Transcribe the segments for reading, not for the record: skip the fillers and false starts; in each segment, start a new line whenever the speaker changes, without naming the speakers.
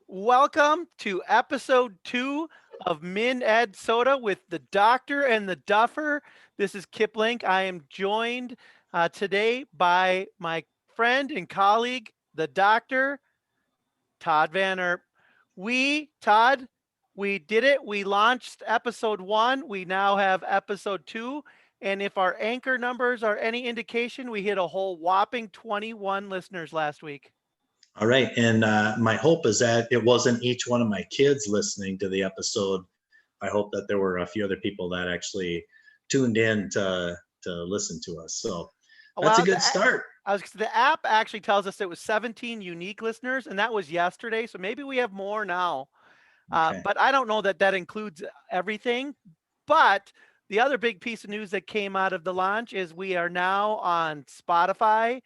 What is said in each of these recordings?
Welcome to episode 2 of Min Ed Soda with the Doctor and the Duffer. This is Kip Link. I am joined today by my friend and colleague, the Doctor, Todd Van Erp. Todd, we did it. We launched episode 1. We now have episode 2. And if our anchor numbers are any indication, we hit a whole whopping 21 listeners last week.
All right. And my hope is that it wasn't each one of my kids listening to the episode. I hope that there were a few other people that actually tuned in to listen to us. So that's a
Well,
good start.
the app actually tells us it was 17 unique listeners, and that was yesterday. So maybe we have more now.
Okay.
But I don't know that that includes everything. But the other big piece of news that came out of the launch is we are now on Spotify,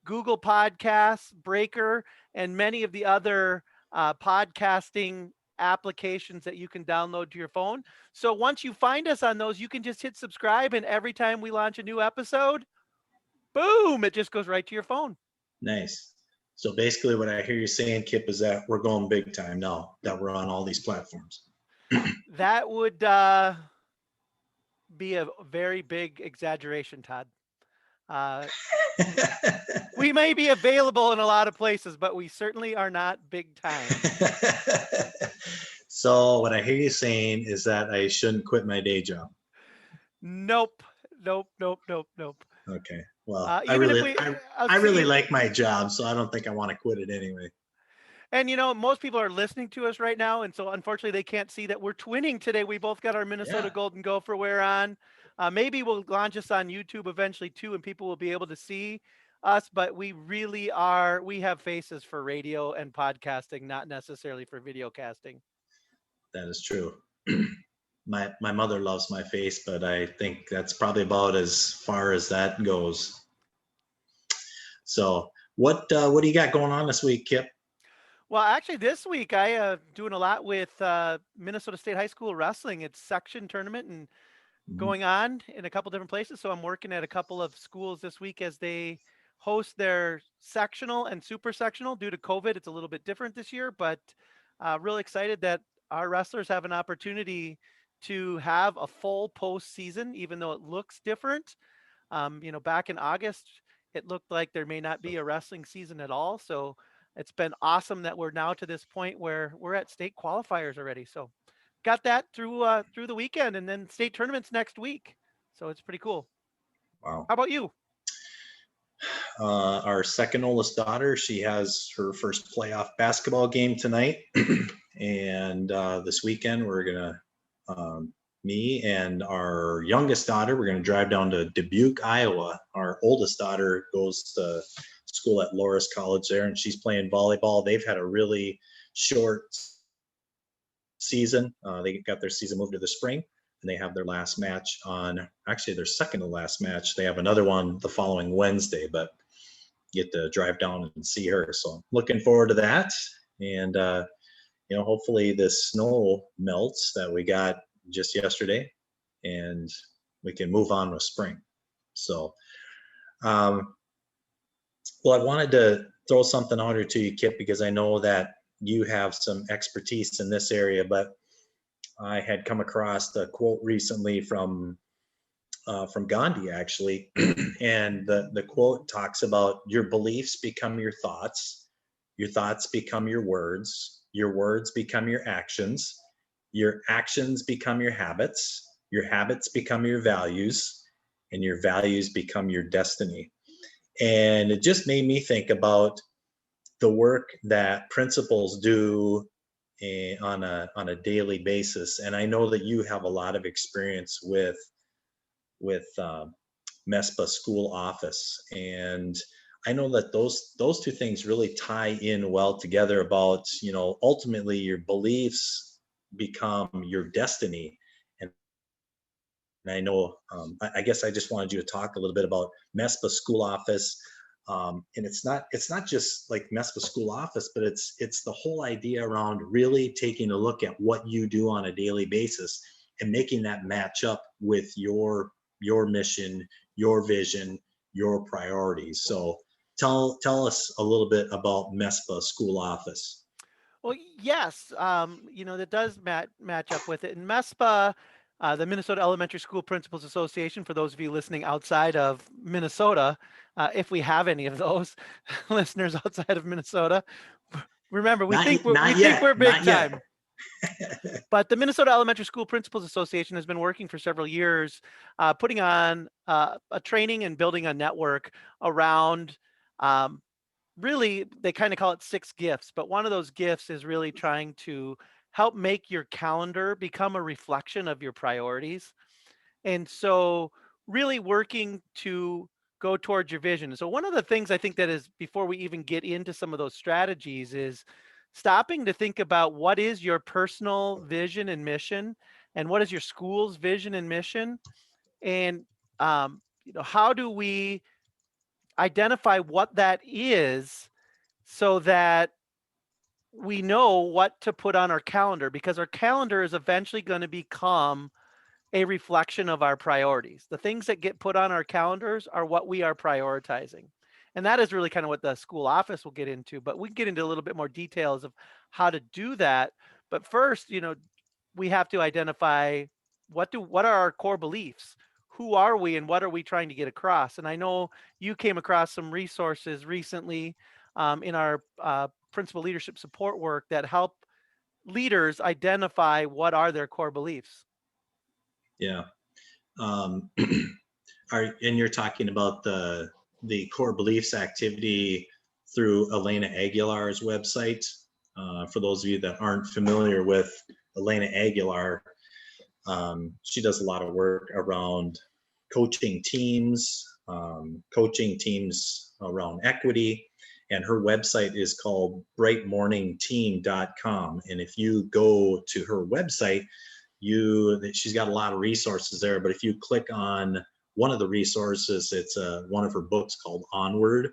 Google Podcasts, Breaker, and many of the other podcasting applications that you can download to your phone. So once you find us on those, you can just hit subscribe, and every time we launch a new episode, boom, it just goes right to your phone.
Nice. So basically what I hear you saying, Kip, is that we're going big time now that we're on all these platforms.
That would be a very big exaggeration, Todd. Uh, we may be available in a lot of places, but we certainly are not big time.
So what I hear you saying is that I shouldn't quit my day job.
Nope. Nope.
Okay. Well, I
Even if
really,
we,
I,
I'll
I really
see,
like my job, so I don't think I want to quit it anyway.
and most people are listening to us right now, and so unfortunately they can't see that we're twinning today. We both got our Minnesota
Yeah.
Golden Gopher wear on. Maybe we'll launch us on YouTube eventually too, and people will be able to see us. But we really are. We have faces for radio and podcasting, not necessarily for video casting.
That is true. My mother loves my face, but I think that's probably about as far as that goes. So what do you got going on this week, Kip?
Well, actually, this week I doing a lot with Minnesota State High School wrestling. It's section tournament and
Mhm.
going on in a couple different places. So I'm working at a couple of schools this week as they host their sectional and super sectional. Due to COVID, it's a little bit different this year, but really excited that our wrestlers have an opportunity to have a full postseason, even though it looks different. Back in August, it looked like there may not be a wrestling season at all. So it's been awesome that we're now to this point where we're at state qualifiers already. So got that through the weekend, and then state tournaments next week. So it's pretty cool.
Wow.
How about you?
Our second oldest daughter, she has her first playoff basketball game tonight, and this weekend we're gonna, me and our youngest daughter, we're gonna drive down to Dubuque, Iowa. Our oldest daughter goes to school at Loras College there, and she's playing volleyball. They've had a really short season. They got their season moved to the spring, and they have their last match on, actually their second to last match. They have another one the following Wednesday, but get to drive down and see her. So I'm looking forward to that. And hopefully this snow melts that we got just yesterday, and we can move on with spring. So, well, I wanted to throw something out here to you, Kip, because I know that you have some expertise in this area, but I had come across a quote recently from Gandhi, actually, and the quote talks about your beliefs become your thoughts become your words become your actions become your habits become your values, and your values become your destiny. And it just made me think about the work that principals do on a daily basis. And I know that you have a lot of experience with MESPA school office, and I know that those two things really tie in well together. About ultimately your beliefs become your destiny. And I know, I guess I just wanted you to talk a little bit about MESPA school office. And it's not just like MESPA school office, but it's the whole idea around really taking a look at what you do on a daily basis and making that match up with your mission, your vision, your priorities. So tell us a little bit about MESPA school office.
Well, yes, that does match up with it. And MESPA, the Minnesota Elementary School Principals Association, for those of you listening outside of Minnesota, if we have any of those listeners outside of Minnesota, remember we
Not
think
yet,
we're big
not yet.
time. But the Minnesota Elementary School Principals Association has been working for several years, putting on a training and building a network around. Um, Really, they kind of call it six gifts, but one of those gifts is really trying to help make your calendar become a reflection of your priorities. And so, really working to go towards your vision. So, one of the things I think that is before we even get into some of those strategies is stopping to think about what is your personal vision and mission, and what is your school's vision and mission, and how do we identify what that is so that we know what to put on our calendar, because our calendar is eventually going to become a reflection of our priorities. The things that get put on our calendars are what we are prioritizing. And that is really kind of what the school office will get into, but we can get into a little bit more details of how to do that. But first, we have to identify what are our core beliefs? Who are we and what are we trying to get across? And I know you came across some resources recently in our principal leadership support work that help leaders identify what are their core beliefs.
Yeah. Um, and you're talking about the core beliefs activity through Elena Aguilar's website. For those of you that aren't familiar with Elena Aguilar, she does a lot of work around coaching teams around equity, and her website is called brightmorningteam.com. And if you go to her website, she's got a lot of resources there, but if you click on one of the resources, it's one of her books called Onward,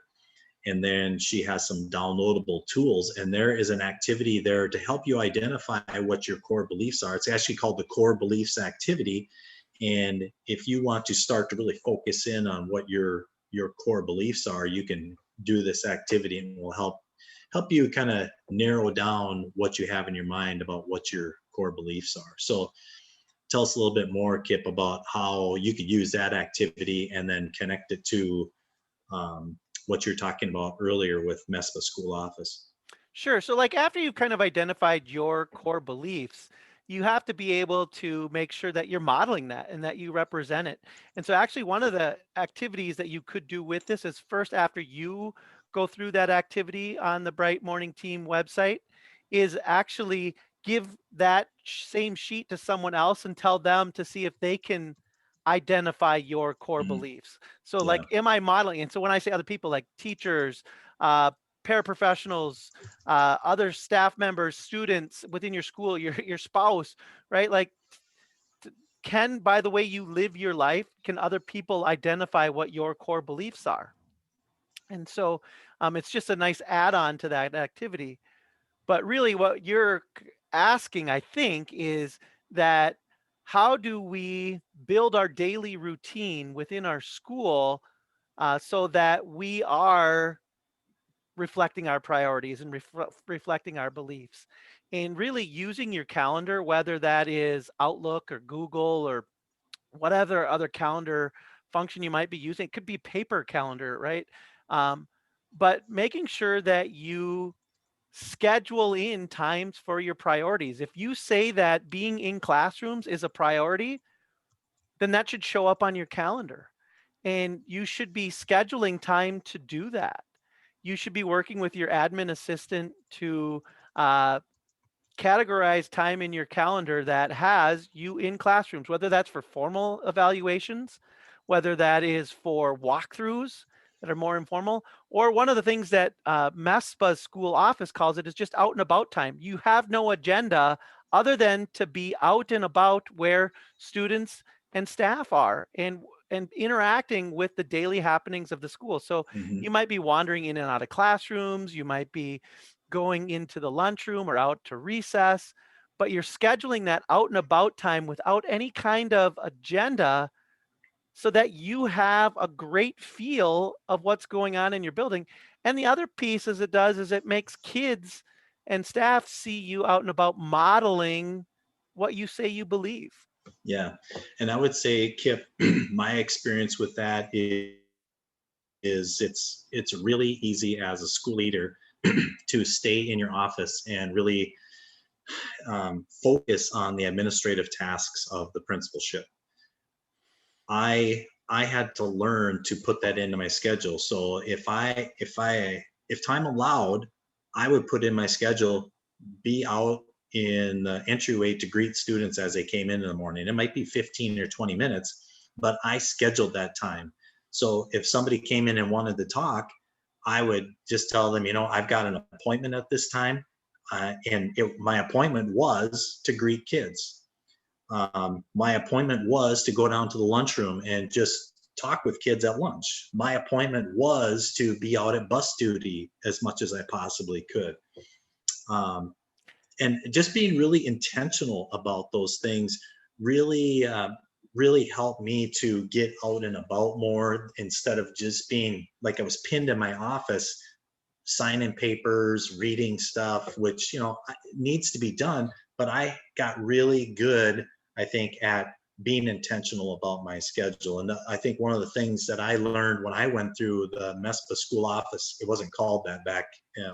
and then she has some downloadable tools, and there is an activity there to help you identify what your core beliefs are. It's actually called the core beliefs activity. And if you want to start to really focus in on what your core beliefs are, you can do this activity, and it will help you kind of narrow down what you have in your mind about what your core beliefs are. So tell us a little bit more, Kip, about how you could use that activity and then connect it to what you're talking about earlier with MESPA School Office.
Sure. So, like, after you've kind of identified your core beliefs, you have to be able to make sure that you're modeling that and that you represent it. And so, actually, one of the activities that you could do with this is first, after you go through that activity on the Bright Morning Team website, is actually give that same sheet to someone else and tell them to see if they can identify your core
Mhm.
beliefs. So,
Yeah.
like, am I modeling? And so, when I say other people, like teachers, uh, paraprofessionals, other staff members, students within your school, your spouse, right? Like, can by the way you live your life, can other people identify what your core beliefs are? And so, it's just a nice add-on to that activity. But really, what you're asking, I think, is that how do we build our daily routine within our school so that we are reflecting our priorities and reflecting our beliefs, and really using your calendar, whether that is Outlook or Google or whatever other calendar function you might be using. It could be paper calendar, right? um, but making sure that you schedule in times for your priorities. If you say that being in classrooms is a priority, then that should show up on your calendar, and you should be scheduling time to do that. You should be working with your admin assistant to uh, categorize time in your calendar that has you in classrooms, whether that's for formal evaluations, whether that is for walkthroughs that are more informal, or one of the things that MESPA's school office calls it is just out and about time. You have no agenda other than to be out and about where students and staff are, and interacting with the daily happenings of the school. So
Hmm.
you might be wandering in and out of classrooms, you might be going into the lunchroom or out to recess, but you're scheduling that out and about time without any kind of agenda so that you have a great feel of what's going on in your building. And the other piece is it makes kids and staff see you out and about modeling what you say you believe.
Yeah. And I would say, Kip, my experience with that is it's really easy as a school leader to stay in your office and really focus on the administrative tasks of the principalship. I had to learn to put that into my schedule. So if time allowed, I would put in my schedule, be out in the entryway to greet students as they came in the morning. It might be 15 or 20 minutes, but I scheduled that time. So if somebody came in and wanted to talk, I would just tell them, I've got an appointment at this time. My appointment was to greet kids. My appointment was to go down to the lunchroom and just talk with kids at lunch. My appointment was to be out at bus duty as much as I possibly could. Um, and just being really intentional about those things really, really helped me to get out and about more instead of just being like I was pinned in my office signing papers, reading stuff, which needs to be done. But I got really good, I think, at being intentional about my schedule. And I think one of the things that I learned when I went through the MESPA school office, it wasn't called that back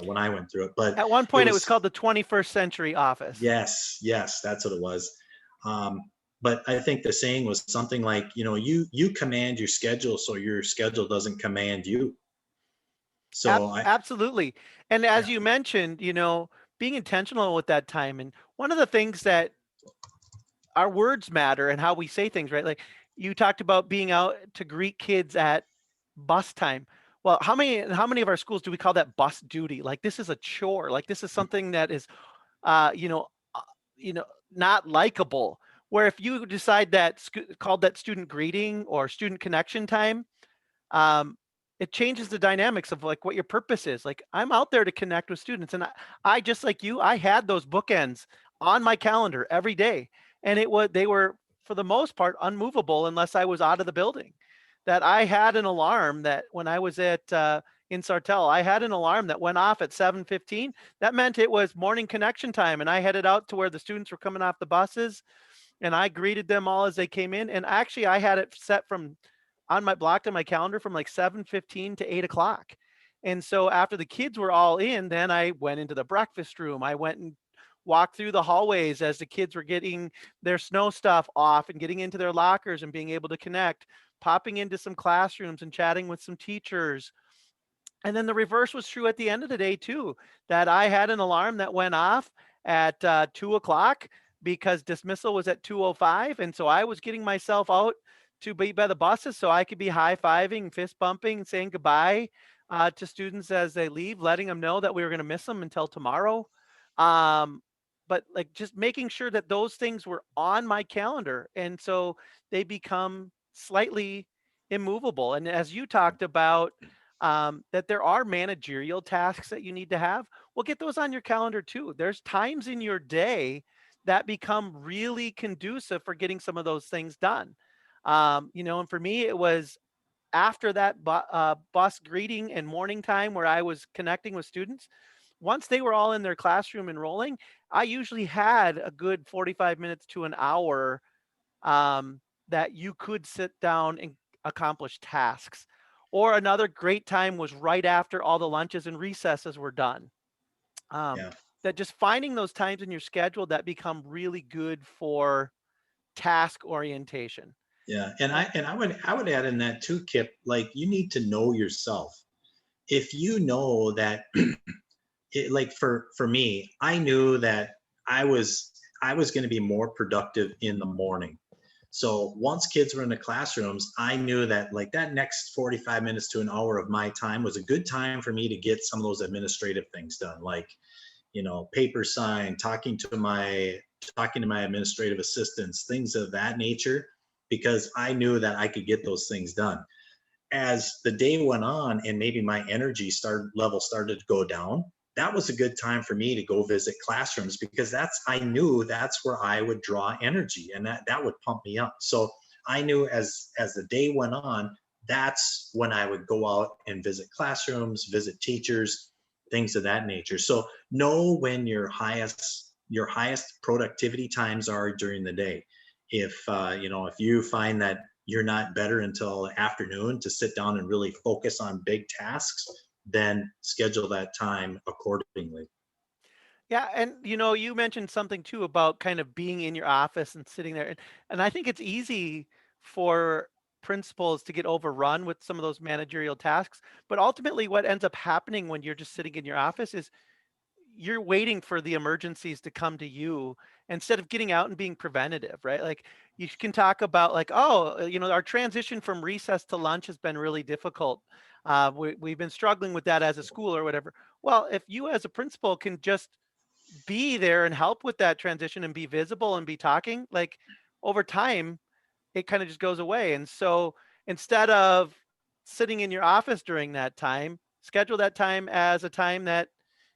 when I went through it, but
At one
it
point, it was
was,
called the 21st Century Office.
yes, that's what it was. Um, but I think the saying was something like, you command your schedule so your schedule doesn't command you. So
Absolutely. And as
yeah,
you mentioned, being intentional with that time. And one of the things that our words matter and how we say things, right? Like you talked about being out to greet kids at bus time. Well, how many of our schools do we call that bus duty? Like this is a chore. Like this is something that is uh, you know, uh, you know, not likable. Where if you decide that called that student greeting or student connection time, um, it changes the dynamics of like what your purpose is. Like I'm out there to connect with students, and I just like you, I had those bookends on my calendar every day, and they were for the most part unmovable unless I was out of the building. That I had an alarm that when I was at in Sartell, I had an alarm that went off at 7:15. That meant it was morning connection time, and I headed out to where the students were coming off the buses, and I greeted them all as they came in. And actually, I had it set from on my blocked on my calendar from like 7:15 to 8 o'clock. And so after the kids were all in, then I went into the breakfast room. I went and walked through the hallways as the kids were getting their snow stuff off and getting into their lockers and being able to connect, popping into some classrooms and chatting with some teachers. And then the reverse was true at the end of the day too, that I had an alarm that went off at 2 o'clock because dismissal was at 2:05. And so I was getting myself out to be by the buses so I could be high-fiving, fist bumping, saying goodbye to students as they leave, letting them know that we were going to miss them until tomorrow. Um, but like just making sure that those things were on my calendar. And so they become slightly immovable. And as you talked about, that there are managerial tasks that you need to have. Well, get those on your calendar too. There's times in your day that become really conducive for getting some of those things done. And for me, it was after that bus greeting and morning time where I was connecting with students. Once they were all in their classroom enrolling, I usually had a good 45 minutes to an hour that you could sit down and accomplish tasks. Or another great time was right after all the lunches and recesses were done. Um,
yeah.
that just finding those times in your schedule that become really good for task orientation.
Yeah, and I
And
and I would add in that too, Kip. Like you need to know yourself. If you know that, like for me, I knew that I was I was going to be more productive in the morning. So once kids were in the classrooms, I knew that like that next 45 minutes to an hour of my time was a good time for me to get some of those administrative things done, like paper sign, talking to my administrative assistants, things of that nature, because I knew that I could get those things done. As the day went on and maybe my energy started to go down, that was a good time for me to go visit classrooms because I knew that's where I would draw energy and that would pump me up. So I knew as the day went on, that's when I would go out and visit classrooms, visit teachers. things of that nature. So know when your highest productivity times are during the day. If you find that you're not better until afternoon to sit down and really focus on big tasks, then schedule that time accordingly.
Yeah, and you mentioned something too about kind of being in your office and sitting there, and I think it's easy for principals to get overrun with some of those managerial tasks. But ultimately, what ends up happening when you're just sitting in your office is you're waiting for the emergencies to come to you instead of getting out and being preventative, right? Like you can talk about like, oh, our transition from recess to lunch has been really difficult. We've been struggling with that as a school or whatever. Well, if you as a principal can just be there and help with that transition and be visible and be talking, like over time, it kind of just goes away. And so instead of sitting in your office during that time, schedule that time as a time that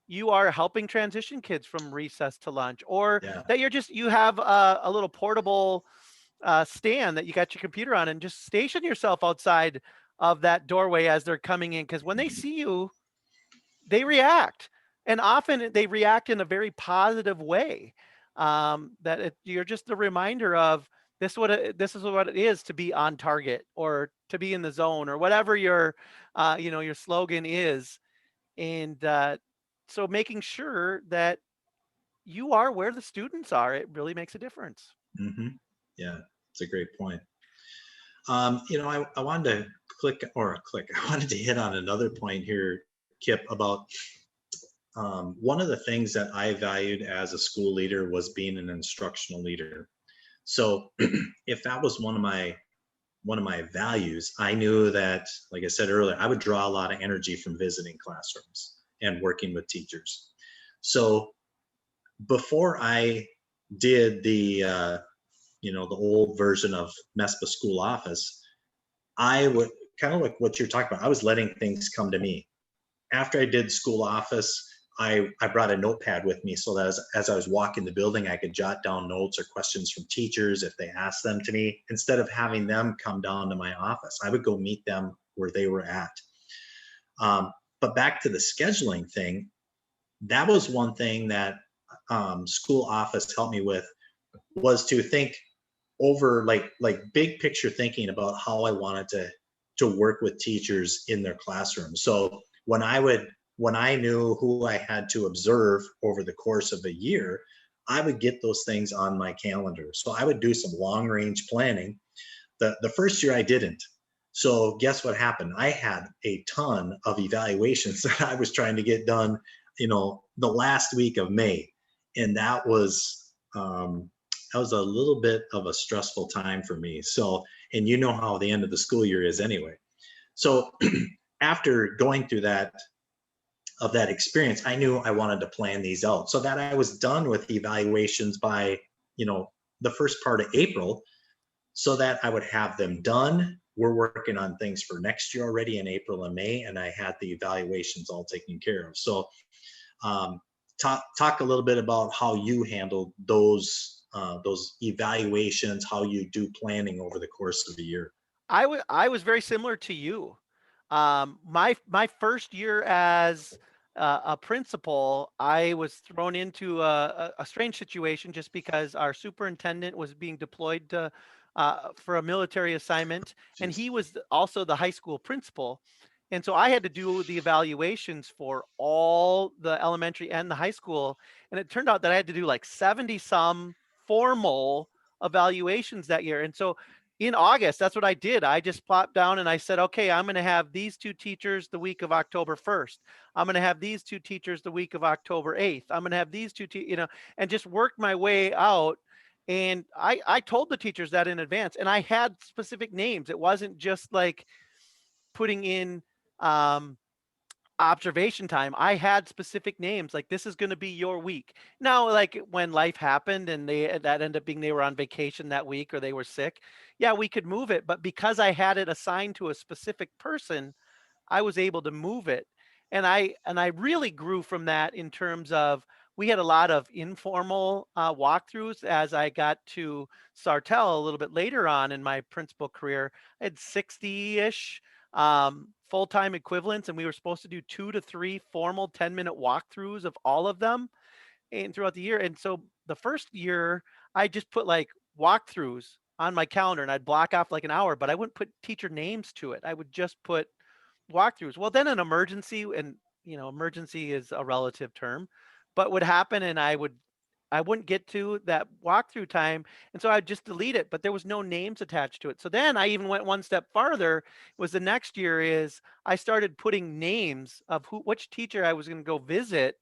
you are helping transition kids from recess to lunch, or
Yeah.
that you have a little portable stand that you got your computer on, and just station yourself outside of that doorway as they're coming in. Because when they see you, they react, and often they react in a very positive way. You're just a reminder of this is what it is to be on target or to be in the zone or whatever your slogan is, and so making sure that you are where the students are, it really makes a difference.
Hmm. Yeah, it's a great point. I wanted to I wanted to hit on another point here, Kip, about one of the things that I valued as a school leader was being an instructional leader. So if that was one of my values, I knew that, like I said earlier, I would draw a lot of energy from visiting classrooms and working with teachers. So before I did the old version of MESPA school office, I would kind of like what you're talking about. I was letting things come to me. After I did school office, I brought a notepad with me so that as I was walking the building, I could jot down notes or questions from teachers if they asked them to me. Instead of having them come down to my office, I would go meet them where they were at. But back to the scheduling thing, that was one thing that school office helped me with, was to think over like big picture thinking about how I wanted to work with teachers in their classroom. So when I knew who I had to observe over the course of a year, I would get those things on my calendar. So I would do some long range planning. The first year I didn't. So guess what happened? I had a ton of evaluations that I was trying to get done, the last week of May, and that was a little bit of a stressful time for me. So, and you know how the end of the school year is anyway. So after going through that experience, I knew I wanted to plan these out so that I was done with evaluations by, the first part of April, so that I would have them done. We're working on things for next year already in April and May, and I had the evaluations all taken care of. So, talk a little bit about how you handled those evaluations, how you do planning over the course of a year.
I was very similar to you. My first year as a principal, I was thrown into a strange situation just because our superintendent was being deployed for a military assignment, and
Jeez.
he was also the high school principal. And so I had to do the evaluations for all the elementary and the high school. And it turned out that I had to do like 70 some formal evaluations that year. And so in August, that's what I did. I just plopped down and I said, okay, I'm going to have these two teachers the week of October 1st. I'm going to have these two teachers the week of October 8th. I'm going to have these and just worked my way out. And I told the teachers that in advance, and I had specific names. It wasn't just like putting in um, observation time. I had specific names, like this is going to be your week. Now, like when life happened and that ended up being they were on vacation that week or they were sick, yeah, we could move it. But because I had it assigned to a specific person, I was able to move it. And I really grew from that in terms of we had a lot of informal walkthroughs as I got to Sartell a little bit later on in my principal career. I had 60-ish full-time equivalents, and we were supposed to do 2 to 3 formal 10-minute walkthroughs of all of them and throughout the year. And so the first year, I just put like walkthroughs on my calendar and I'd block off like an hour, but I wouldn't put teacher names to it. I would just put walkthroughs. Well, then an emergency, and emergency is a relative term, but would happen and I wouldn't get to that walkthrough time, and so I'd just delete it, but there was no names attached to it. So then I even went one step farther, was the next year is I started putting names of which teacher I was going to go visit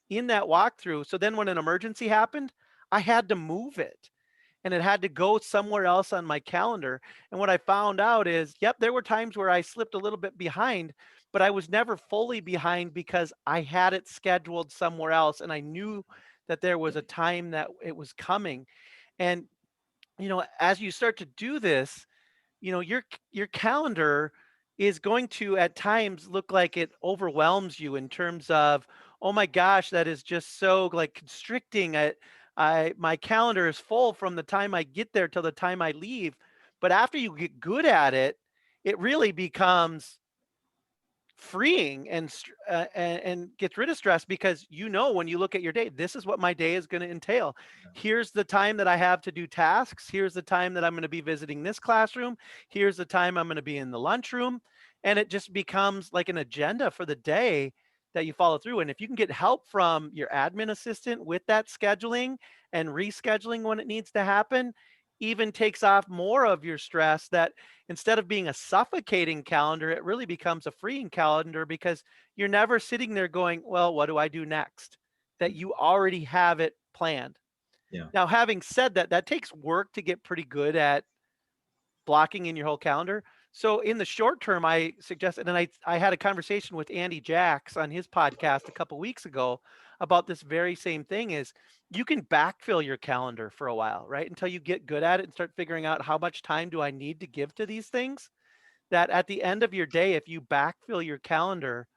in that walkthrough. So then when an emergency happened, I had to move it and it had to go somewhere else on my calendar. And what I found out is, yep, there were times where I slipped a little bit behind, but I was never fully behind because I had it scheduled somewhere else and I knew that there was a time that it was coming. And as you start to do this, your calendar is going to at times look like it overwhelms you in terms of, oh my gosh, that is just so like constricting. I my calendar is full from the time I get there till the time I leave. But after you get good at it, it really becomes freeing and gets rid of stress because when you look at your day, this is what my day is going to entail. Here's the time that I have to do tasks. Here's the time that I'm going to be visiting this classroom. Here's the time I'm going to be in the lunchroom. And it just becomes like an agenda for the day that you follow through. And if you can get help from your admin assistant with that scheduling and rescheduling when it needs to happen, even takes off more of your stress, that instead of being a suffocating calendar, it really becomes a freeing calendar because you're never sitting there going, well, what do I do next? That you already have it planned.
Yeah.
Now, having said that, that takes work to get pretty good at blocking in your whole calendar. So in the short term, I suggested, and I had a conversation with Andy Jacks on his podcast a couple weeks ago about this very same thing is you can backfill your calendar for a while, right? Until you get good at it and start figuring out how much time do I need to give to these things, that at the end of your day, if you backfill your calendar,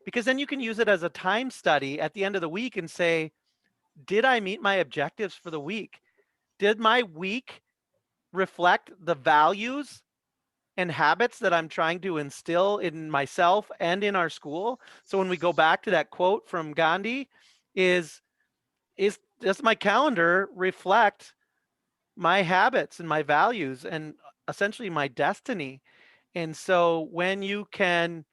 because then you can use it as a time study at the end of the week and say, did I meet my objectives for the week? Did my week reflect the values and habits that I'm trying to instill in myself and in our school? So when we go back to that quote from Gandhi, is does my calendar reflect my habits and my values and essentially my destiny? And so when you can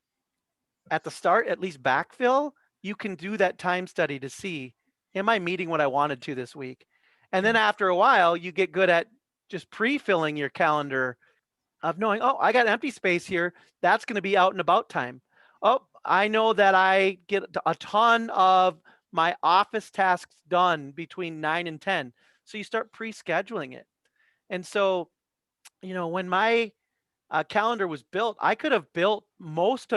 at the start at least backfill, you can do that time study to see, am I meeting what I wanted to this week? And then
Yeah.
after a while, you get good at just pre-filling your calendar of knowing, oh, I got empty space here. That's going to be out and about time. Oh, I know that I get a ton of my office tasks done between 9 and 10. So you start pre-scheduling it. And so, when my calendar was built, I could have built most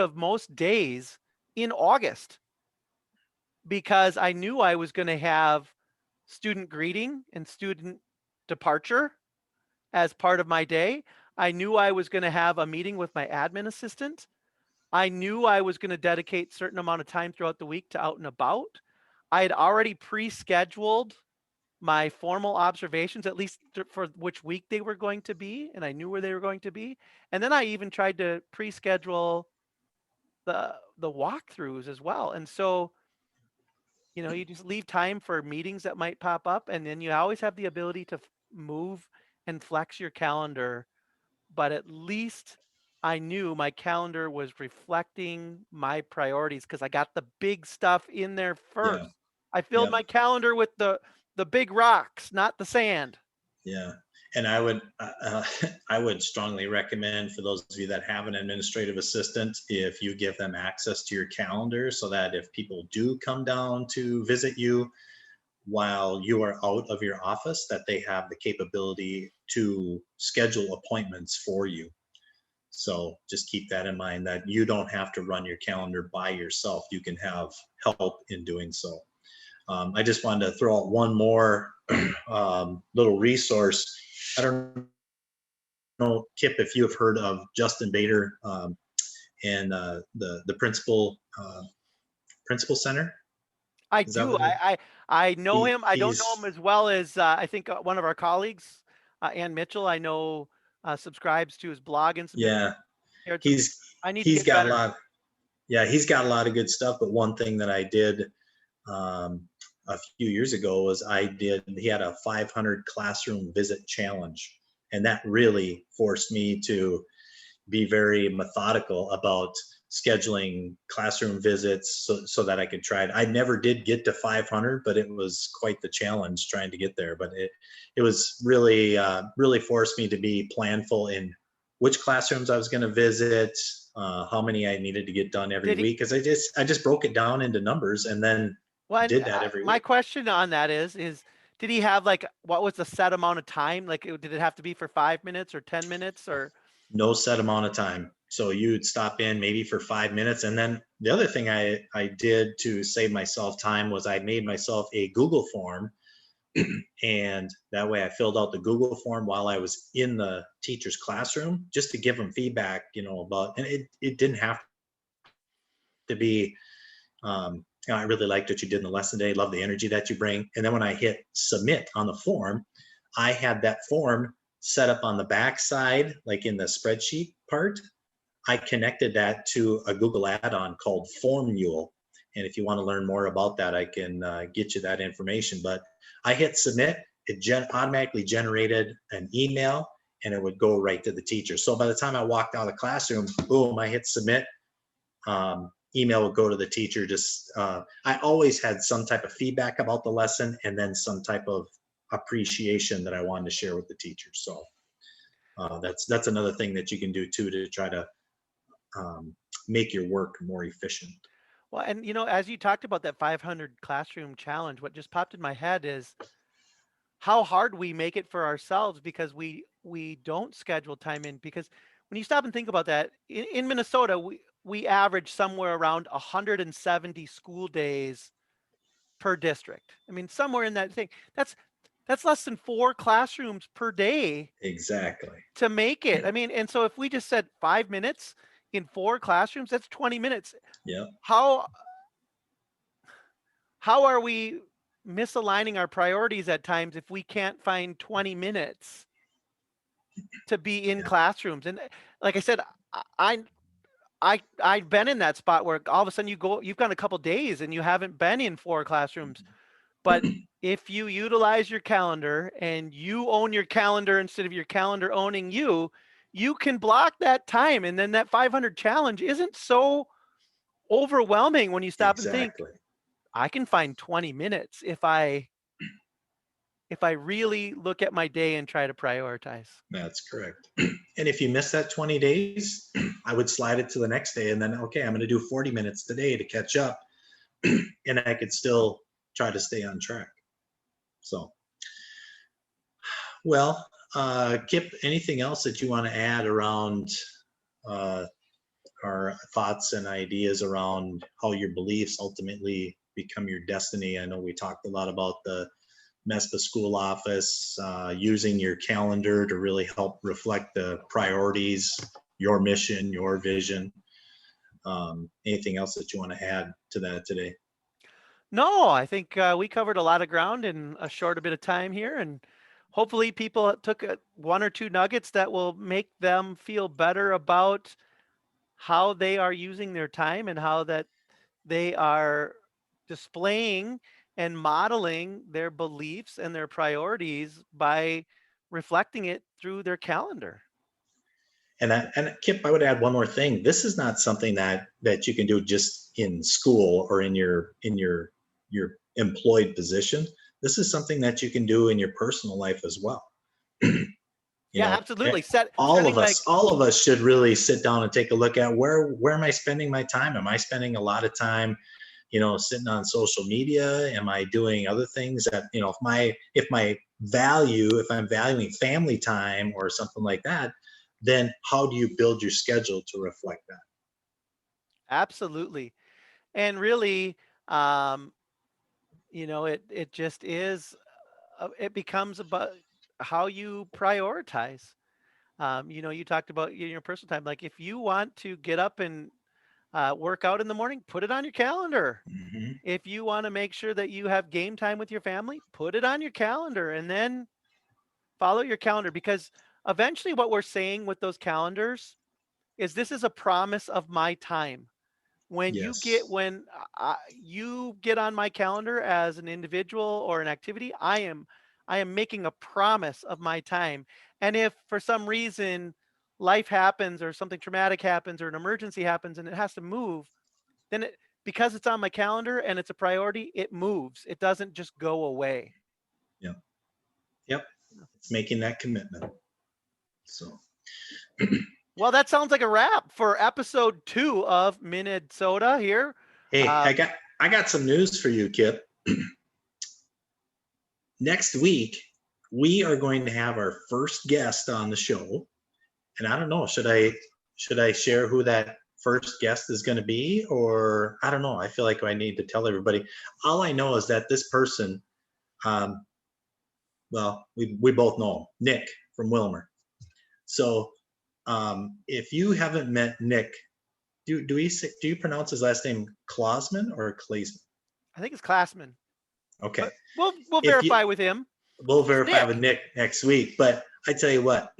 days in August because I knew I was going to have student greeting and student departure as part of my day. I knew I was going to have a meeting with my admin assistant. I knew I was going to dedicate a certain amount of time throughout the week to out and about. I had already pre-scheduled my formal observations, at least for which week they were going to be, and I knew where they were going to be. And then I even tried to pre-schedule the walkthroughs as well. And so, you just leave time for meetings that might pop up, and then you always have the ability to move and flex your calendar. But at least I knew my calendar was reflecting my priorities because I got the big stuff in there
Yeah.
first. I filled
Yeah.
my calendar with the big rocks, not the sand.
Yeah. And I would I would strongly recommend for those of you that have an administrative assistant, if you give them access to your calendar so that if people do come down to visit you while you are out of your office, that they have the capability to schedule appointments for you. So just keep that in mind, that you don't have to run your calendar by yourself. You can have help in doing so. I just wanted to throw out one more little resource. I don't know, Kip, if you have heard of Justin Bader and the principal center.
I
Is that
do.
what it?
I know him. I don't know
He's
him as well as I think one of our colleagues, Ann Mitchell. I know subscribes to his blog and some different
yeah
shared some
he's
I need to
he's
get
got a
better.
lot. Yeah, he's got a lot of good stuff. But one thing that I did um, a few years ago was he had a 500 classroom visit challenge, and that really forced me to be very methodical about scheduling classroom visits so that I could try it. I never did get to 500, but it was quite the challenge trying to get there. But it was really really forced me to be planful in which classrooms I was going to visit, how many I needed to get done every
Did he?
week, because I just broke it down into numbers and then
Well, and
did that every
my
week.
question on that is did he have like what was the set amount of time? Like, did it have to be for 5 minutes or 10 minutes or?
No set amount of time. So you'd stop in maybe for 5 minutes. And then the other thing I did to save myself time was I made myself a Google form. And that way I filled out the Google form while I was in the teacher's classroom just to give them feedback, about, and it didn't have to be, I really liked what you did in the lesson today. Love the energy that you bring. And then when I hit submit on the form, I had that form set up on the back side, like in the spreadsheet part. I connected that to a Google add-on called Formule. And if you want to learn more about that, I can get you that information. But I hit submit, it automatically generated an email, and it would go right to the teacher. So by the time I walked out of the classroom, boom, I hit submit. Email would go to the teacher. Just I always had some type of feedback about the lesson, and then some type of appreciation that I wanted to share with the teacher. So that's another thing that you can do too to try to um, make your work more efficient.
Well, and as you talked about that 500 classroom challenge, what just popped in my head is how hard we make it for ourselves because we don't schedule time in. Because when you stop and think about that, in Minnesota, we average somewhere around 170 school days per district. I mean, somewhere in that thing. That's less than 4 classrooms per day
Exactly.
to make it. I mean, and so if we just said 5 minutes in 4 classrooms, that's 20 minutes.
Yeah.
How how are we misaligning our priorities at times if we can't find 20 minutes to be in
Yeah.
classrooms? And like I said, I I've been in that spot where all of a sudden you've gone a couple days and you haven't been in 4 classrooms. But if you utilize your calendar and you own your calendar instead of your calendar owning you, you can block that time. And then that 500 challenge isn't so overwhelming when you stop and think,
Exactly.
I can find 20 minutes if I really look at my day and try to prioritize.
That's correct. And if you miss that 20 days, I would slide it to the next day and then, okay, I'm going to do 40 minutes today to catch up. And I could still try to stay on track. So, well, Kip, anything else that you want to add around uh, our thoughts and ideas around how your beliefs ultimately become your destiny? I know we talked a lot about the MESPA school office, using your calendar to really help reflect the priorities, your mission, your vision. Anything else that you want to add to that today?
No, I think we covered a lot of ground in a short bit of time here, and hopefully people took one or two nuggets that will make them feel better about how they are using their time and how that they are displaying and modeling their beliefs and their priorities by reflecting it through their calendar.
And Kip, I would add one more thing. This is not something that you can do just in school or in your employed position. This is something that you can do in your personal life as well. you
Yeah,
know
absolutely.
all
Setting
of
like
us all of us should really sit down and take a look at where am I spending my time. Am I spending a lot of time sitting on social media? Am I doing other things that, if I'm valuing family time or something like that, then how do you build your schedule to reflect that?
absolutely. And really, um, it just is. It becomes about how you prioritize. You talked about in your personal time. Like if you want to get up and work out in the morning, put it on your calendar.
Hmm.
If you want to make sure that you have game time with your family, put it on your calendar and then follow your calendar because eventually what we're saying with those calendars is this is a promise of my time.
Yes.
When you get on my calendar as an individual or an activity, I am making a promise of my time. And if for some reason life happens or something traumatic happens or an emergency happens and it has to move, then because it's on my calendar and it's a priority, it moves. It doesn't just go away.
Yep. Yep. It's making that commitment. So,
Well, that sounds like a wrap for episode 2 of Minnesota here.
hey,
Uh,
I got some news for you, Kip. Next week, we are going to have our first guest on the show. And I don't know, should I share who that first guest is going to be, or I don't know. I feel like I need to tell everybody. All I know is that this person, um, well, we both know him, Nick from Wilmer. So if you haven't met Nick, do you pronounce his last name Klausman or Klaesman?
I think it's Classman,
Okay.
but we'll
If you
verify with him.
We'll
It's
verify with
Nick.
Nick next week, but I tell you what,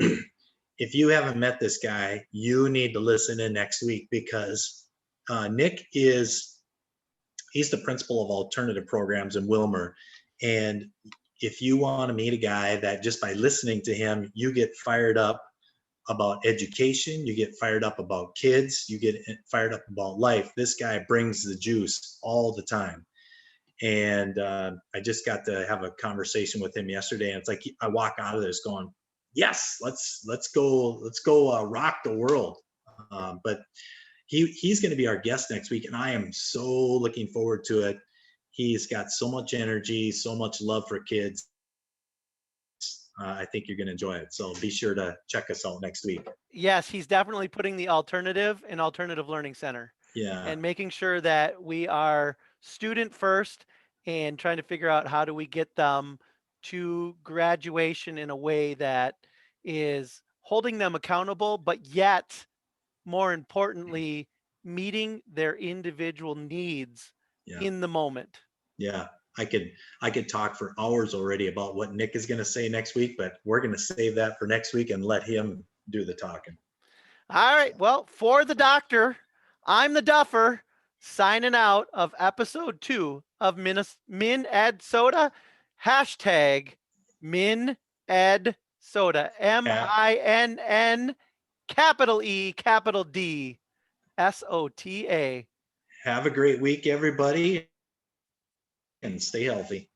if you haven't met this guy, you need to listen in next week because Nick he's the principal of alternative programs in Wilmer. And if you want to meet a guy that just by listening to him, you get fired up about education, you get fired up about kids, you get fired up about life. This guy brings the juice all the time. And I just got to have a conversation with him yesterday, and it's like I walk out of this going, "Yes, let's go rock the world." But he's going to be our guest next week, and I am so looking forward to it. He's got so much energy, so much love for kids. I think you're going to enjoy it. So be sure to check us out next week.
Yes, he's definitely putting the alternative in alternative learning center
Yeah,
and making sure that we are student first and trying to figure out how do we get them to graduation in a way that is holding them accountable, but yet more importantly, meeting their individual needs
yeah,
in the moment.
yeah. I could talk for hours already about what Nick is going to say next week, but we're going to save that for next week and let him do the talking.
All
So,
right. Well, for the doctor, I'm the duffer signing out of episode 2 of Min Ed Soda. Hashtag Min Ed Soda.
ha-
MINN capital E capital D SOTA.
have a great week, everybody, and stay healthy.